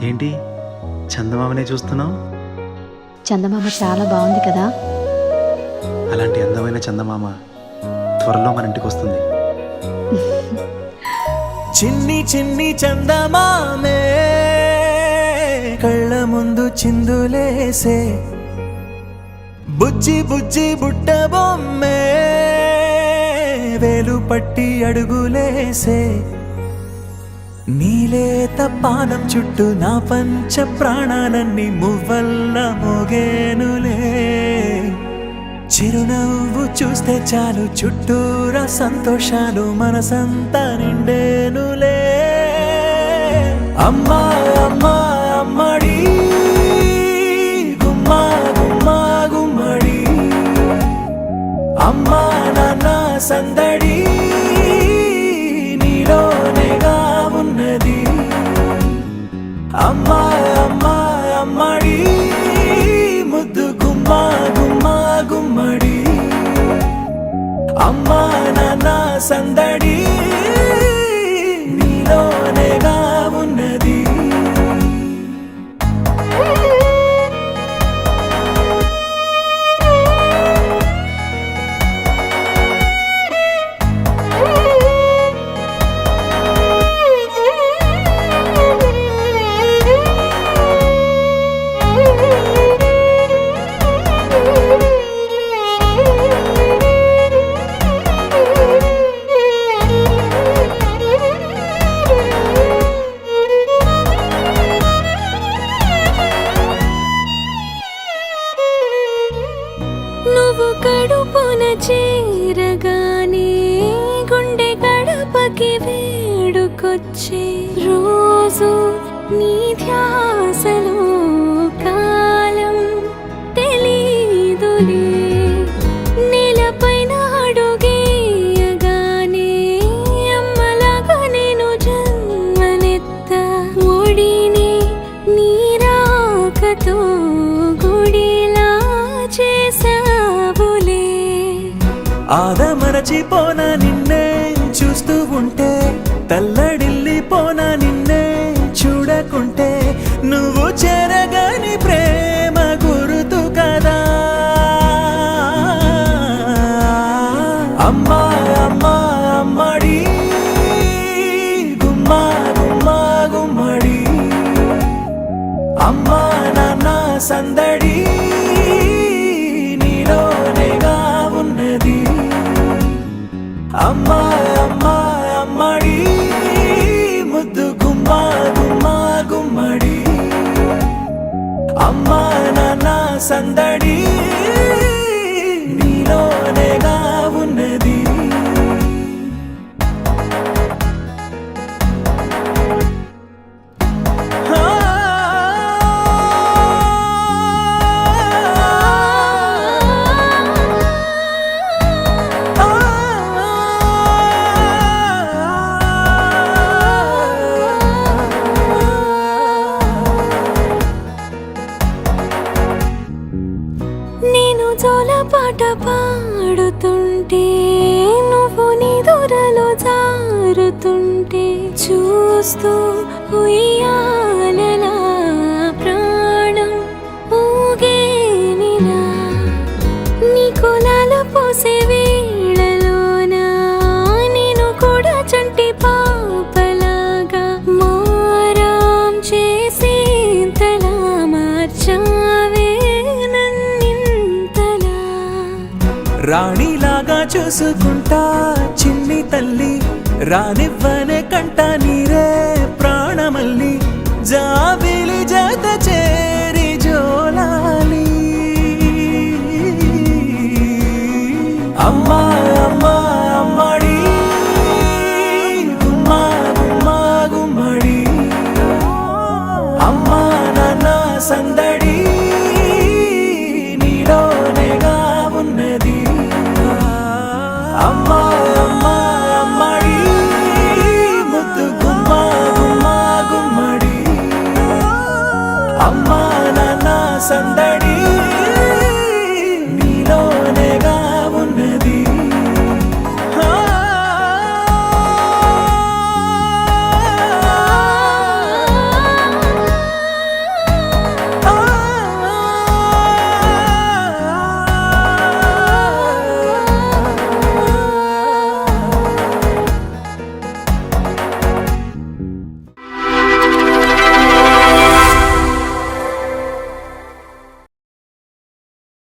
ఏంటి చందమామనే చూస్తున్నావు? చందమామ చాలా బాగుంది కదా. అలాంటి అందమైన చందమామ త్వరలో మన ఇంటికి వస్తుంది. చిన్ని చిన్ని చందమామే కళ్ళ ముందు చిందులేసే, బుజ్జి బుజ్జి బుట్ట బొమ్మే వేలు పట్టి అడుగులేసే, నీలేత పానం చుట్టూ నా పంచ ప్రాణాలన్నీ మువ్వల్ల మోగేనులే. చిరునవ్వు చూస్తే చాలు చుట్టూరా సంతోషాలు మనసంతా నిండేనులే. అమ్మా అమ్మా అమ్మడి గుమ్మా గుమ్మా గుమ్మడి, అమ్మా నాన్న సందడి నీలోనేగా ఉన్నది. అమ్మా అమ్మా అమ్మడి ముద్దు గుమ్మా గుమ్మా గుమ్మడి, అమ్మా నాన్న సందడి నీలోనేగా ఉన్నది. నువ్వు కడుపున చేరగానే గుండె గడపకి వేడుకొచ్చే, రోజు నీ ధ్యాసలో కాలం తెలీదులే. నేలపైన అడుగేయగానే అమ్మలాగా నేను జన్మనెత్త, ఒడిని నీ రాకతో గుడిలా చేసావులే. ఆదమరచిపోనా నిన్నే చూస్తూ ఉంటే, తల్లడిల్లిపోనా నిన్నే చూడకుంటే, నువ్వు చెరగని ప్రేమ గురుతు కదా. అమ్మా అమ్మా అమ్మడి గుమ్మా గుమ్మా గుమ్మడి, అమ్మా నాన్న సందడి నీలోనేగా ఉన్నది. అమ్మా అమ్మా అమ్మడి ముద్దు గుమ్మా గుమ్మా గుమ్మడి, అమ్మా నాన్న సందడి నీలోనేగా ఉన్నది. నేను జోలపాట పాడుతుంటే, నువ్వు నీ దూరలో జారుతుంటే, చూస్తూ ఉయ్యాలలా ప్రాణం ఊగేనిలా. నీ కులాల పోసే వేళలోనా నేను కూడా చంటి పాపలాగా మారాం చేసి తలా మార్చావే. రాణిలాగా చూసుకుంటా చిన్ని తల్లి, రానివ్వనే కంట నీరే ప్రాణమల్లి, జాబిలి జత చేరి జోలాలి. అమ్మా అమ్మా అమ్మడి గుమ్మా గుమ్మా గుమ్మడి, అమ్మా నాన్న సందడి నీలోనేగా ఉన్నది. అమ్మా అమ్మా అమ్మడి ముద్దు గుమ్మా గుమ్మా గుమ్మడి, అమ్మా నాన్న సందడి